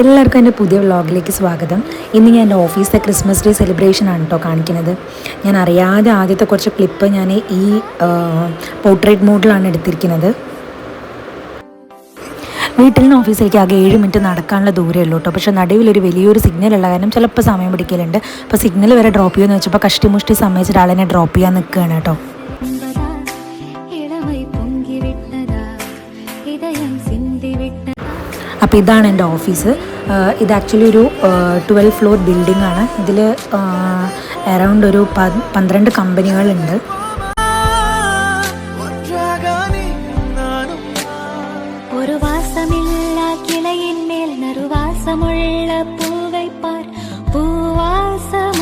എല്ലാവർക്കും എൻ്റെ പുതിയ വ്ളോഗിലേക്ക് സ്വാഗതം. ഇന്ന് ഞാൻ എൻ്റെ ഓഫീസിലെ ക്രിസ്മസ് ഡേ സെലിബ്രേഷൻ ആണ് കേട്ടോ കാണിക്കുന്നത്. ഞാൻ അറിയാതെ ആദ്യത്തെ കുറച്ച് ക്ലിപ്പ് ഞാൻ ഈ പോർട്രേറ്റ് മോഡിലാണ് എടുത്തിരിക്കുന്നത്. വീട്ടിൽ നിന്ന് ഓഫീസിലേക്ക് ആകെ 7 മിനിറ്റ് നടക്കാനുള്ള ദൂരമേ ഉള്ളൂ കേട്ടോ. പക്ഷേ നടുവിലൊരു വലിയൊരു സിഗ്നൽ ഉള്ള കാരണം ചിലപ്പോൾ സമയം പിടിക്കലുണ്ട്. അപ്പോൾ സിഗ്നൽ വരെ ഡ്രോപ്പ് ചെയ്യുമെന്ന് വെച്ചപ്പോൾ കഷ്ടിമുഷ്ടി സമ്മതിച്ച ഒരാളെന്നെ ഡ്രോപ്പ് ചെയ്യാൻ നിൽക്കുകയാണ് കേട്ടോ. അപ്പോൾ ഇതാണ് എൻ്റെ ഓഫീസ്. ഇത് ആക്ച്വലി ഒരു 12 ഫ്ലോർ ബിൽഡിംഗ് ആണ്. ഇതിൽ അറൗണ്ട് ഒരു 12 കമ്പനികളുണ്ട്. ഒരു വാസമില്ല കിളയിന്മേൽ നറുവാസമുള്ള പൂവൈപ്പാർ പൂവാസമതിശയമേ.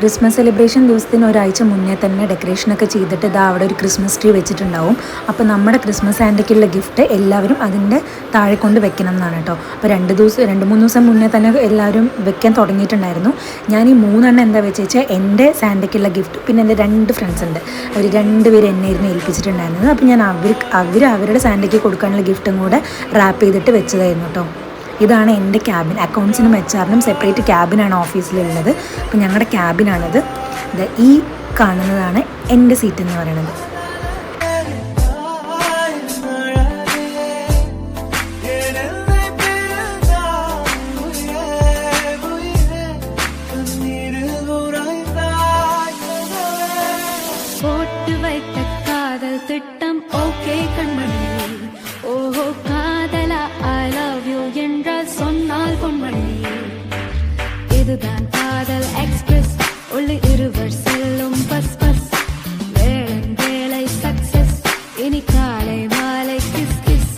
ക്രിസ്മസ് സെലിബ്രേഷൻ ദിവസത്തിന് ഒരാഴ്ച മുന്നേ തന്നെ ഡെക്കറേഷനൊക്കെ ചെയ്തിട്ട് ഇതാ അവിടെ ഒരു ക്രിസ്മസ് ട്രീ വെച്ചിട്ടുണ്ടാവും. അപ്പോൾ നമ്മുടെ ക്രിസ്മസ് ആൻഡയ്ക്കുള്ള ഗിഫ്റ്റ് എല്ലാവരും അതിൻ്റെ താഴെ കൊണ്ട് വെക്കണം എന്നാണ് കേട്ടോ. അപ്പോൾ 2-3 ദിവസം മുന്നേ തന്നെ എല്ലാവരും വെക്കാൻ തുടങ്ങിയിട്ടുണ്ടായിരുന്നു. ഞാൻ ഈ 3 എണ്ണം എന്താ വെച്ചാൽ എൻ്റെ സാൻഡയ്ക്കുള്ള ഗിഫ്റ്റ്, പിന്നെ എൻ്റെ 2 ഫ്രണ്ട്സ് ഉണ്ട്, അവർ 2 പേര് എന്നെയായിരുന്നു ഏൽപ്പിച്ചിട്ടുണ്ടായിരുന്നത്. അപ്പോൾ ഞാൻ അവരുടെ സാൻഡയ്ക്ക് കൊടുക്കാനുള്ള ഗിഫ്റ്റും കൂടെ റാപ്പ് ചെയ്തിട്ട് വെച്ചതായിരുന്നു കേട്ടോ. ഇതാണ് എൻ്റെ ക്യാബിൻ. അക്കൗണ്ട്സിനും HR-നും സെപ്പറേറ്റ് ക്യാബിനാണ് ഓഫീസിലുള്ളത്. അപ്പോൾ ഞങ്ങളുടെ ക്യാബിനാണിത്. ഈ കാണുന്നതാണ് എൻ്റെ സീറ്റ് എന്ന് പറയുന്നത്. இதுதான் காதல் எக்ஸ்பிரஸ், உள்ளே இருவர் செல்லும் பஸ் பஸ், வேளை சக்சஸ், இனி காலை மாலை கிஸ் கிஸ்.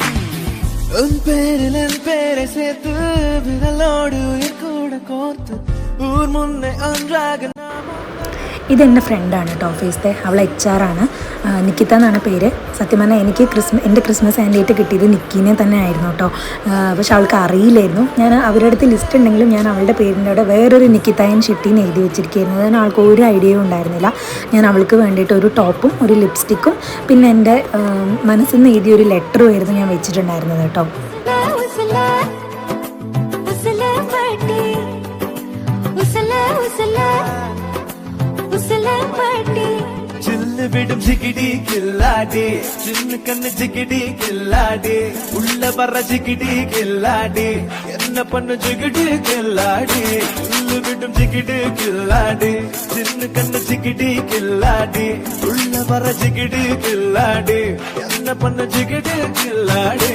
உன் பேரில் என் பேரை சேர்த்து விரலோடு கூட கோர்த்து ஊர் முன்னே ஒன்றாக. ഇതെൻ്റെ ഫ്രണ്ടാണ് കേട്ടോ ഓഫീസിലെ. അവൾ HR-ആണ്, നിക്കിത എന്നാണ് പേര്. സത്യം പറഞ്ഞാൽ എനിക്ക് എൻ്റെ ക്രിസ്മസ് ആൻഡായിട്ട് കിട്ടിയത് നിക്കിനെ തന്നെ ആയിരുന്നു കേട്ടോ. പക്ഷെ അവൾക്ക് അറിയില്ലായിരുന്നു. ഞാൻ അവരുടെ അടുത്ത് ലിസ്റ്റ് ഉണ്ടെങ്കിലും ഞാൻ അവളുടെ പേരിൻ്റെ അവിടെ വേറൊരു നിക്കിതായൻ ഷിട്ടിന്ന് എഴുതി വെച്ചിരിക്കുന്നത്. അതിന് ആൾക്ക് ഒരു ഐഡിയയും ഉണ്ടായിരുന്നില്ല. ഞാൻ അവൾക്ക് വേണ്ടിയിട്ട് ഒരു ടോപ്പും ഒരു ലിപ്സ്റ്റിക്കും പിന്നെ എൻ്റെ മനസ്സിൽ നിന്ന് എഴുതിയ ഒരു ലെറ്ററും ആയിരുന്നു ഞാൻ വെച്ചിട്ടുണ്ടായിരുന്നത് കേട്ടോ. விடும் ஜிகிடி கில்லாடி, சின்ன கண்ணு ஜிகிடி கில்லாடி, உள்ள வர ஜிகிடி கில்லாடி, என்ன பண்ண ஜிகிடி கில்லாடி. விடும் ஜிகிடி கில்லாடி, சின்ன கண்ணு ஜிகிடி கில்லாடி, உள்ள வர ஜிகிடி கில்லாடி, என்ன பண்ண ஜிகிடி கில்லாடி.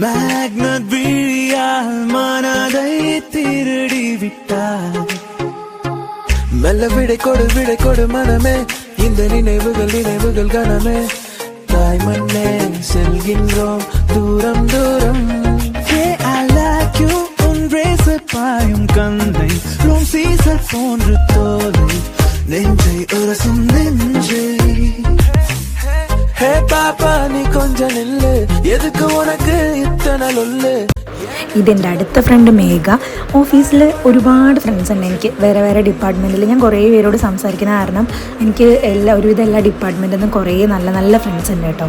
மேக்னட் விழியால் மனதை திருடி விட்டார். மெல்ல விடை கொடு மனமே, இந்த நினைவுகள் கணமே. தாய் மண்ணே செல்கின்றோம் தூரம் தூரம். I like you உன் ரேசர் பாயும் கந்தை, ரோம் சீசர் போன்று தோலை, நெஞ்சை உரசும் நெஞ்சை. ஹே பாப்பா நீ கொஞ்சம் நில்லு, எதுக்கு உனக்கு இத்தனை லொல்லு. ഇതെൻ്റെ അടുത്ത ഫ്രണ്ട് മേഘ. ഓഫീസിൽ ഒരുപാട് ഫ്രണ്ട്സ് ഉണ്ട് എനിക്ക്, വേറെ ഡിപ്പാർട്ട്മെൻറ്റിൽ. ഞാൻ കുറേ പേരോട് സംസാരിക്കുന്ന കാരണം എനിക്ക് ഒരുവിധം എല്ലാ ഡിപ്പാർട്ട്മെൻറ്റിൽ നിന്നും കുറേ നല്ല ഫ്രണ്ട്സ് ഉണ്ട് കേട്ടോ.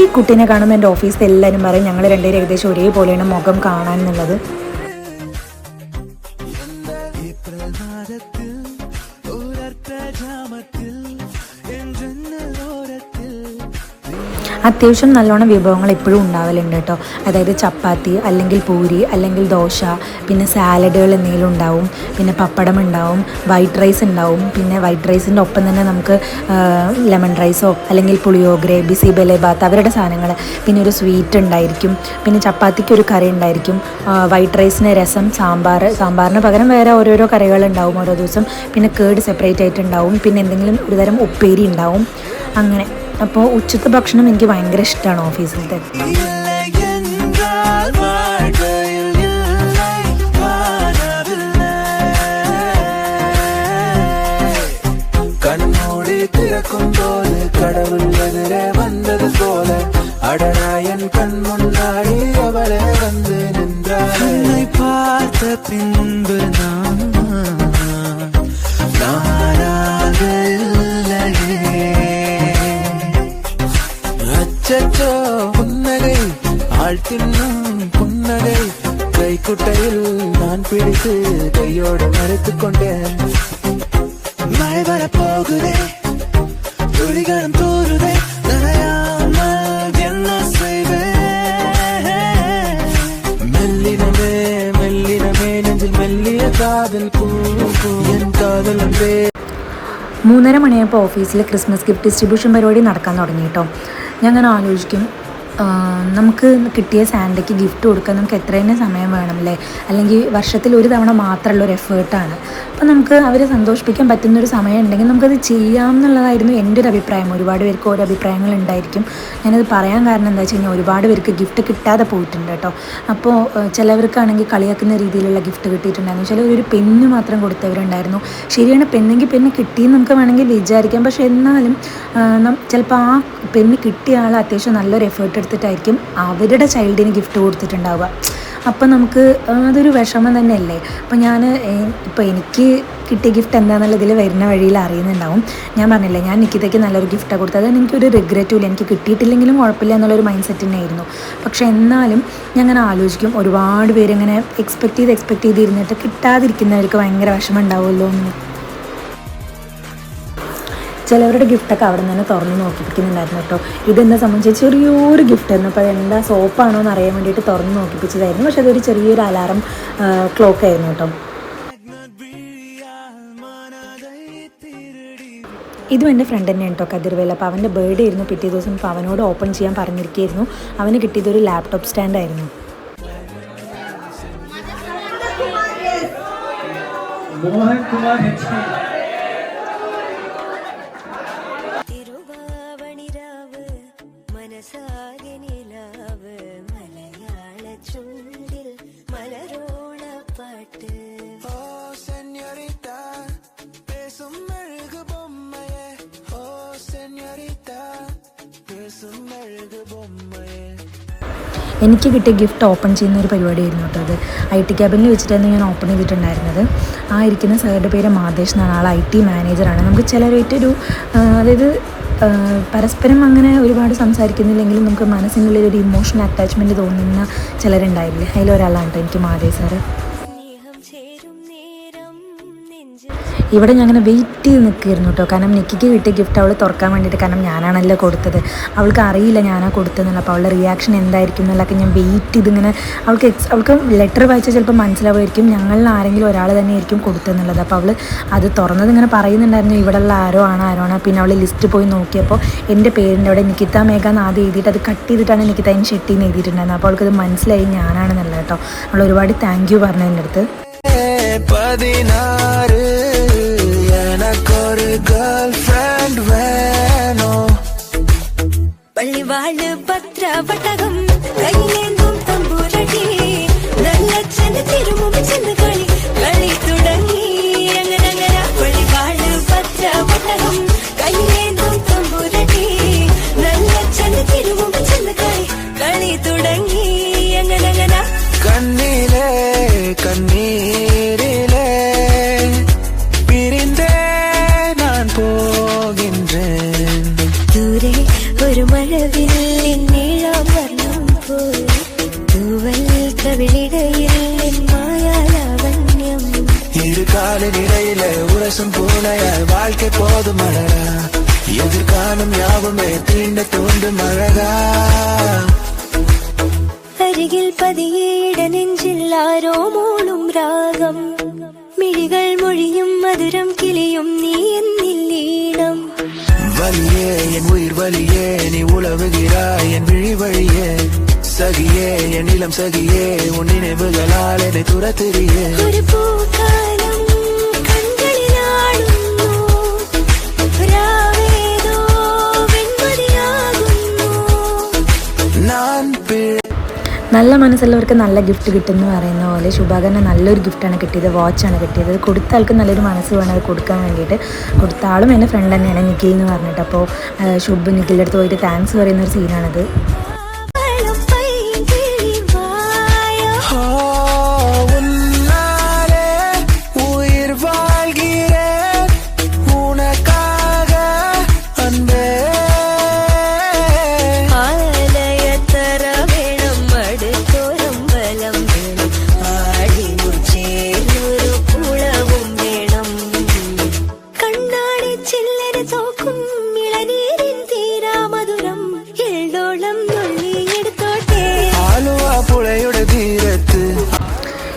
ഈ കുട്ടീനെ കാണുമ്പോൾ എൻ്റെ ഓഫീസിൽ എല്ലാവരും പറയും ഞങ്ങൾ രണ്ടുപേരും ഏകദേശം ഒരേപോലെയാണ് മുഖം കാണാൻ എന്നുള്ളത്. അത്യാവശ്യം നല്ലോണം വിഭവങ്ങൾ എപ്പോഴും ഉണ്ടാവലുണ്ട് കേട്ടോ. അതായത് ചപ്പാത്തി അല്ലെങ്കിൽ പൂരി അല്ലെങ്കിൽ ദോശ, പിന്നെ സാലഡുകൾ എന്തെങ്കിലും ഉണ്ടാവും, പിന്നെ പപ്പടം ഉണ്ടാവും, വൈറ്റ് റൈസ് ഉണ്ടാവും. പിന്നെ വൈറ്റ് റൈസിൻ്റെ ഒപ്പം തന്നെ നമുക്ക് ലെമൺ റൈസോ അല്ലെങ്കിൽ പുളിയോഗ്രെ, ബിസി ബെലേബാത്ത് അവരുടെ സാധനങ്ങൾ, പിന്നെ ഒരു സ്വീറ്റ് ഉണ്ടായിരിക്കും, പിന്നെ ചപ്പാത്തിക്ക് ഒരു കറി ഉണ്ടായിരിക്കും, വൈറ്റ് റൈസിന് രസം, സാമ്പാറിന് പകരം വേറെ ഓരോരോ കറികൾ ഉണ്ടാവും ഓരോ ദിവസം, പിന്നെ കേട് സെപ്പറേറ്റ് ആയിട്ടുണ്ടാവും, പിന്നെ എന്തെങ്കിലും ഒരുതരം ഉപ്പേരി ഉണ്ടാവും. അങ്ങനെ അപ്പോൾ ഉച്ചത്തെ ഭക്ഷണം എനിക്ക് ഭയങ്കര ഇഷ്ടമാണ് ഓഫീസിലത്തെ. കണ്ണോടി തിരക്കുമ്പോൾ കടവുൾ എതിരെ വന്നത് പോലെ അടനായൻ കൺമുണ്ടാടി അവളെ വന്ന് നിന്നെ പാർത്ത പിൻപ് അച്ചോ പുന്നകை ആൾ തിന്നും പുന്നകை കൈക്കുട്ടയിൽ ഞാൻ പിടിച്ച് കൈയോടെ മരത്തുകൊണ്ടേൻ മഴ വരപ്പോകുതേ തുടികളും തൂരുതേ നനയാமல் என்ன செய்வேன் மெல்லினமே மெல்லினமே நெஞ்சில் மெல்லிய காதல் பூ என் காதல் அன்பே. 3:30 മണിയായപ്പോൾ ഓഫീസിൽ ക്രിസ്മസ് ഗിഫ്റ്റ് ഡിസ്ട്രിബ്യൂഷൻ പരിപാടി നടക്കാൻ തുടങ്ങി കേട്ടോ. ഞാൻ അങ്ങനെ ആലോചിക്കും, നമുക്ക് കിട്ടിയ സാൻഡയ്ക്ക് ഗിഫ്റ്റ് കൊടുക്കാൻ നമുക്ക് എത്ര തന്നെ സമയം വേണം അല്ലേ? അല്ലെങ്കിൽ വർഷത്തിൽ ഒരു തവണ മാത്രമുള്ള ഒരു എഫേർട്ടാണ്. അപ്പോൾ നമുക്ക് അവരെ സന്തോഷിപ്പിക്കാൻ പറ്റുന്നൊരു സമയം ഉണ്ടെങ്കിൽ നമുക്കത് ചെയ്യാം എന്നുള്ളതായിരുന്നു എൻ്റെ ഒരു അഭിപ്രായം. ഒരുപാട് പേർക്ക് ഓരോ അഭിപ്രായങ്ങൾ ഉണ്ടായിരിക്കും. ഞാനത് പറയാൻ കാരണം എന്താ വെച്ച് കഴിഞ്ഞാൽ ഒരുപാട് പേർക്ക് ഗിഫ്റ്റ് കിട്ടാതെ പോയിട്ടുണ്ട് കേട്ടോ. അപ്പോൾ ചിലവർക്കാണെങ്കിൽ കളിയാക്കുന്ന രീതിയിലുള്ള ഗിഫ്റ്റ് കിട്ടിയിട്ടുണ്ടായിരുന്നു. ചിലവരൊരു പെണ്ണ് മാത്രം കൊടുത്തവരുണ്ടായിരുന്നു. ശരിയാണ്, പെണ്ണെങ്കിൽ പെണ്ണ് കിട്ടിയെന്ന് നമുക്ക് വേണമെങ്കിൽ വിചാരിക്കാം. പക്ഷേ എന്നാലും ചിലപ്പോൾ ആ പെണ്ണ് കിട്ടിയ ആൾ അത്യാവശ്യം നല്ലൊരു എഫേർട്ട് എടുത്തിട്ടായിരിക്കും അവരുടെ ചൈൽഡിന് ഗിഫ്റ്റ് കൊടുത്തിട്ടുണ്ടാവുക. അപ്പം നമുക്ക് അതൊരു വിഷമം തന്നെയല്ലേ. അപ്പോൾ ഇപ്പോൾ എനിക്ക് കിട്ടിയ ഗിഫ്റ്റ് എന്താണെന്നുള്ള ഇതിൽ വരുന്ന വഴിയിൽ അറിയുന്നുണ്ടാവും. ഞാൻ പറഞ്ഞില്ലേ, ഞാൻ നിക്കിതയ്ക്ക് നല്ലൊരു ഗിഫ്റ്റാണ് കൊടുത്തത്. അത് എനിക്കൊരു റിഗ്രറ്റും ഇല്ല. എനിക്ക് കിട്ടിയിട്ടില്ലെങ്കിലും കുഴപ്പമില്ല എന്നുള്ളൊരു മൈൻഡ് സെറ്റ് തന്നെയായിരുന്നു. പക്ഷേ എന്നാലും ഞാൻ അങ്ങനെ ആലോചിക്കും, ഒരുപാട് പേരിങ്ങനെ എക്സ്പെക്റ്റ് ചെയ്തിരുന്നിട്ട് കിട്ടാതിരിക്കുന്നവർക്ക് ഭയങ്കര വിഷമം ഉണ്ടാവുമല്ലോ എന്ന്. ചിലവരുടെ ഗിഫ്റ്റൊക്കെ അവിടെ നിന്ന് തന്നെ തുറന്ന് നോക്കിപ്പിക്കുന്നുണ്ടായിരുന്നു കേട്ടോ. ഇതെന്നെ സംബന്ധിച്ച് ചെറിയൊരു ഗിഫ്റ്റായിരുന്നു. അപ്പോൾ അതെന്താ സോപ്പാണോ എന്ന് അറിയാൻ വേണ്ടിയിട്ട് തുറന്ന് നോക്കിപ്പിച്ചതായിരുന്നു. പക്ഷേ അതൊരു ചെറിയൊരു അലാറം ക്ലോക്ക് ആയിരുന്നു കേട്ടോ. ഇതും എൻ്റെ ഫ്രണ്ട് തന്നെയാണ് കേട്ടോ, കതിർവേൽ. അപ്പോൾ അവൻ്റെ ബർത്ത്ഡേ ആയിരുന്നു പിറ്റേ ദിവസം. അപ്പോൾ അവനോട് ഓപ്പൺ ചെയ്യാൻ പറഞ്ഞിരിക്കുകയായിരുന്നു. അവന് കിട്ടിയതൊരു ലാപ്ടോപ്പ് സ്റ്റാൻഡായിരുന്നു. എനിക്ക് കിട്ടിയ ഗിഫ്റ്റ് ഓപ്പൺ ചെയ്യുന്ന ഒരു പരിപാടിയായിരുന്നു കേട്ടോ. അത് IT ക്യാബിനിൽ വെച്ചിട്ടായിരുന്നു ഞാൻ ഓപ്പൺ ചെയ്തിട്ടുണ്ടായിരുന്നത്. ആ ഇരിക്കുന്ന സാറിൻ്റെ പേര് മാതേഷ് എന്നാണ്. ആൾ IT മാനേജറാണ്. നമുക്ക് ചിലരായിട്ടൊരു അതായത് പരസ്പരം അങ്ങനെ ഒരുപാട് സംസാരിക്കുന്നില്ലെങ്കിലും നമുക്ക് മനസ്സിനുള്ളിൽ ഒരു ഇമോഷണൽ അറ്റാച്ച്മെൻറ്റ് തോന്നുന്ന ചിലരുണ്ടായില്ലേ, അതിലൊരാളാണ് കേട്ടോ എനിക്ക് മാതേഷ് സാറ്. ഇവിടെ ഞാൻ അങ്ങനെ വെയിറ്റ് ചെയ്ത് നിൽക്കുകയായിരുന്നു കേട്ടോ. കാരണം നിക്കിക്ക് കിട്ടിയ ഗിഫ്റ്റ് അവൾ തുറക്കാൻ വേണ്ടിയിട്ട്, കാരണം ഞാനാണല്ലോ കൊടുത്തത്. അവൾക്ക് അറിയില്ല ഞാനാ കൊടുത്തതെന്നുള്ള. അപ്പോൾ അവളുടെ റിയാക്ഷൻ എന്തായിരിക്കും എന്നുള്ളതൊക്കെ ഞാൻ വെയിറ്റ് ചെയ്ത് ഇങ്ങനെ അവൾക്ക് ലെറ്റർ വായിച്ചാൽ ചിലപ്പോൾ മനസ്സിലാവുമായിരിക്കും ഞങ്ങളിൽ ആരെങ്കിലും ഒരാൾ തന്നെ ആയിരിക്കും കൊടുത്തതെന്നുള്ളത്. അപ്പോൾ അവൾ അത് തുറന്നത് ഇങ്ങനെ പറയുന്നുണ്ടായിരുന്നു, ഇവിടെയുള്ള ആരോ ആണ്. പിന്നെ അവൾ ലിസ്റ്റ് പോയി നോക്കിയപ്പോൾ എൻ്റെ പേരിൻ്റെ അവിടെ നിക്കിത മേഘ എന്ന് ആദ്യം എഴുതിയിട്ട് അത് കട്ട് ചെയ്തിട്ടാണ് നിക്കിത ഷെട്ടി എന്ന് എഴുതിയിട്ടുണ്ടായിരുന്നത്. അപ്പോൾ അവൾക്കത് മനസ്സിലായി ഞാനാണെന്നല്ല കേട്ടോ. അവൾ ഒരുപാട് താങ്ക് യു പറഞ്ഞു എൻ്റെ അടുത്ത്. 16 எனக்கொரு கேர்ள்ஃப்ரெண்ட் வேணும். பள்ளி வாழு பத்ரா வட்டகம் கையிலேந்தும் தம்பூரடி நல்ல சென்ன திரும்பும் சென்ன களி தொடங்கி எங்கனங்கரா. பள்ளி வாழு பத்ரா வட்டகம் கையிலேந்தும் தம்பூரடி நல்ல சென்ன திரும்பும் சென்ன களி தொடங்கி எங்கனங்கரா. கண்ணிலே கண்ணீரிலே பிரிந்தே நான் போகின்றேன். ദൂരെ ഒരു മഴവില്ലിൻ നീളം വർണ്ണം പോൽ തൂവൽ കവിളിടയിൽ മായാലാവണ്യം. இரு காலினிடையில உரசும் பூனையால் வாழ்க்கை போதும் அடரா. എതിർക്കാലം യാവുമേ തീണ്ട തോണ്ടും അഴകാ അരികിൽ പതിയേട നെഞ്ചിൽ ആരോ മൂളും രാഗം മിഴികൾ മൊഴിയും മധുരം കിളിയും നീ എന്നില്ലീണം வலியே என் உயிர் வலியே நீ உலவுகிறாய் என் விழி வழியே சகியே என் இளம் சகியே உன் நினைவுகளால் என்னை துரத்துறியே ഒരു പൂക്കാലം കൺകളിലാടുന്നു രാവേതോ വെൺമതിയാകുന്നു நான் നല്ല മനസ്സുള്ളവർക്ക് നല്ല ഗിഫ്റ്റ് കിട്ടുമെന്ന് പറയുന്ന പോലെ ശുഭാകരന് നല്ലൊരു ഗിഫ്റ്റാണ് കിട്ടിയത്, വാച്ചാണ് കിട്ടിയത്. കൊടുത്ത ആൾക്ക് നല്ലൊരു മനസ്സ് വേണം അത് കൊടുക്കാൻ വേണ്ടിയിട്ട്. കൊടുത്ത ആളും എൻ്റെ ഫ്രണ്ട് തന്നെയാണ്, നിഖിൽ എന്ന് പറഞ്ഞിട്ട്. അപ്പോൾ ശുഭ് നിഖിലിൻ്റെ അടുത്ത് പോയിട്ട് താങ്ക്സ് പറയുന്നൊരു സീനാണിത്.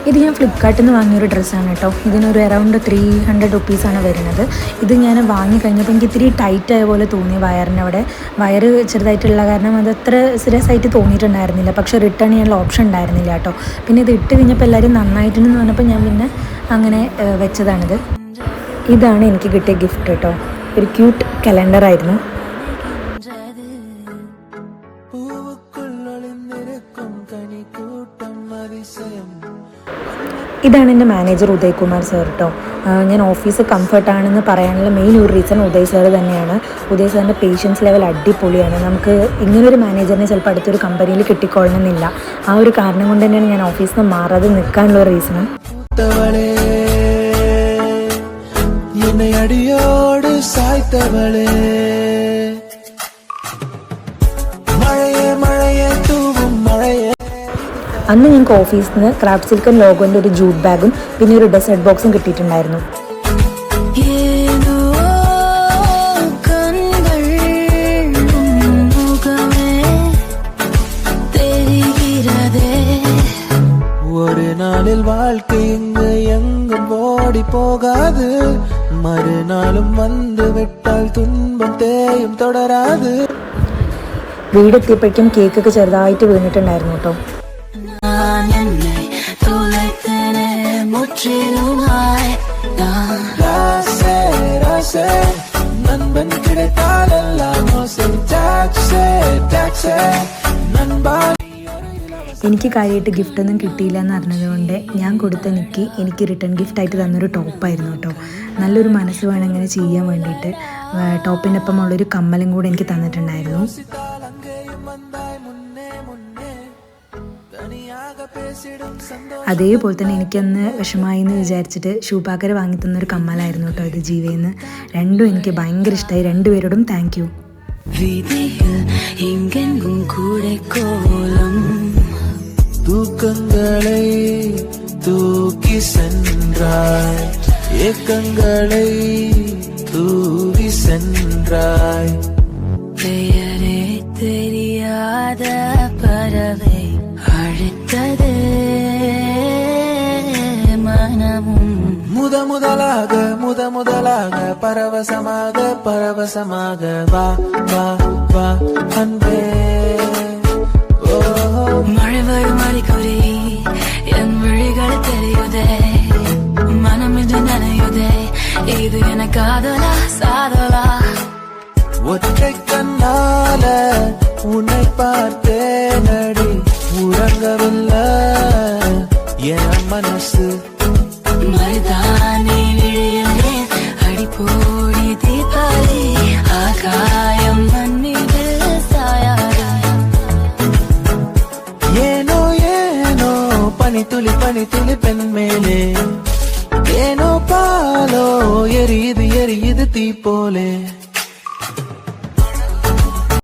ഇത് ഞാൻ ഫ്ലിപ്കാർട്ടിൽ നിന്ന് വാങ്ങിയൊരു ഡ്രസ്സാണ് കേട്ടോ. ഇതിനൊരു അറൗണ്ട് 300 റുപ്പീസാണ് വരുന്നത്. ഇത് ഞാൻ വാങ്ങിക്കഴിഞ്ഞപ്പോൾ എനിക്ക് ഇത്തിരി ടൈറ്റ് ആയ പോലെ തോന്നി വയറിനവിടെ. വയറ് ചെറുതായിട്ടുള്ള കാരണം അത് അത്ര സീരിയസ് ആയിട്ട് തോന്നിയിട്ടുണ്ടായിരുന്നില്ല. പക്ഷേ റിട്ടേൺ ചെയ്യാനുള്ള ഓപ്ഷൻ ഉണ്ടായിരുന്നില്ല കേട്ടോ. പിന്നെ ഇത് ഇട്ട് കഴിഞ്ഞപ്പോൾ എല്ലാവരും നന്നായിട്ടുണ്ടെന്ന് പറഞ്ഞപ്പോൾ ഞാൻ പിന്നെ അങ്ങനെ വെച്ചതാണിത്. ഇതാണ് എനിക്ക് കിട്ടിയ ഗിഫ്റ്റ് കേട്ടോ. ഒരു ക്യൂട്ട് കലണ്ടറായിരുന്നു. ഇതാണ് എൻ്റെ മാനേജർ ഉദയ്കുമാർ സാർ കേട്ടോ. ഞാൻ ഓഫീസ് കംഫർട്ടാണെന്ന് പറയാനുള്ള മെയിൻ ഒരു റീസൺ ഉദയ് സാർ തന്നെയാണ്. ഉദയ് സാറിൻ്റെ പേഷ്യൻസ് ലെവൽ അടിപൊളിയാണ്. നമുക്ക് ഇങ്ങനൊരു മാനേജറിനെ ചിലപ്പോൾ അടുത്തൊരു കമ്പനിയിൽ കിട്ടിക്കൊള്ളണമെന്നില്ല. ആ ഒരു കാരണം കൊണ്ട് തന്നെയാണ് ഞാൻ ഓഫീസിൽ നിന്ന് മാറാതെ നിൽക്കാനുള്ള ഒരു റീസണും. അടിയോട് സായ്ത്തവളേ മഴയെ മഴയെ തൂവും മഴയെ. അന്ന് ഞങ്ങൾക്ക് ഓഫീസിൽ നിന്ന് ക്രാഫ്റ്റ് സിൽക്കൻ ലോഗോൻ്റെ ഒരു ജൂട്ട് ബാഗും പിന്നെ ഒരു ഡെസേർട്ട് ബോക്സും കിട്ടിയിട്ടുണ്ടായിരുന്നു. ஒரு நாளில் வாழ்க்கை இங்கு எங்கும் ஓடி போகாது, மறுநாளும் வந்து விட்டால் துன்பம் தேயும் தொடராது. വീടെത്തിയപ്പോഴേക്കും കേക്കൊക്കെ ചെറുതായിട്ട് വീണിട്ടുണ്ടായിരുന്നു കേട്ടോ. நண்பன் கிடைத்தால் எல்லாம் நண்பா. എനിക്ക് കാര്യമായിട്ട് ഗിഫ്റ്റൊന്നും കിട്ടിയില്ല എന്ന് അറിഞ്ഞതുകൊണ്ട് ഞാൻ കൊടുത്ത നിക്കി എനിക്ക് റിട്ടേൺ ഗിഫ്റ്റായിട്ട് തന്നൊരു ടോപ്പായിരുന്നു കേട്ടോ. നല്ലൊരു മനസ്സ് വേണം ഇങ്ങനെ ചെയ്യാൻ വേണ്ടിയിട്ട്. ടോപ്പിൻ്റെ ഒപ്പം ഉള്ളൊരു കമ്മലും കൂടെ എനിക്ക് തന്നിട്ടുണ്ടായിരുന്നു. അതേപോലെ തന്നെ എനിക്കന്ന് വിഷമായി എന്ന് വിചാരിച്ചിട്ട് ശുഭാകർ വാങ്ങി തന്നൊരു കമ്മലായിരുന്നു കേട്ടോ ഇത് ജീവയെന്ന്. രണ്ടും എനിക്ക് ഭയങ്കര ഇഷ്ടമായി. രണ്ടുപേരോടും താങ്ക് യു. தூக்கங்களை தூக்கி சென்றாய், ஏக்கங்களை தூவி சென்றாய். பெயரே தெரியாத பறவை அழைத்தது மனமும். முதலாக பரவசமாக வா வா வா அன்பே. மழை வரும் அடிக்கொடி என் விழிகள் தெரியுதே, மனம் இது நனையுதே, இது என காதலா சாதலா. ஒற்றை கண்ணால உன்னை பார்த்தேனடி, உறங்கவில்லை என் மனசு. மருதானி விழியிலே அடிப்போடி தீபாவளி ஆகாயம் மண்ணில் சாயாத. ஏனோ ஏனோ பனி துளி பெண்மேலே, ஏனோ பாலோ எரியுது தீ போலே.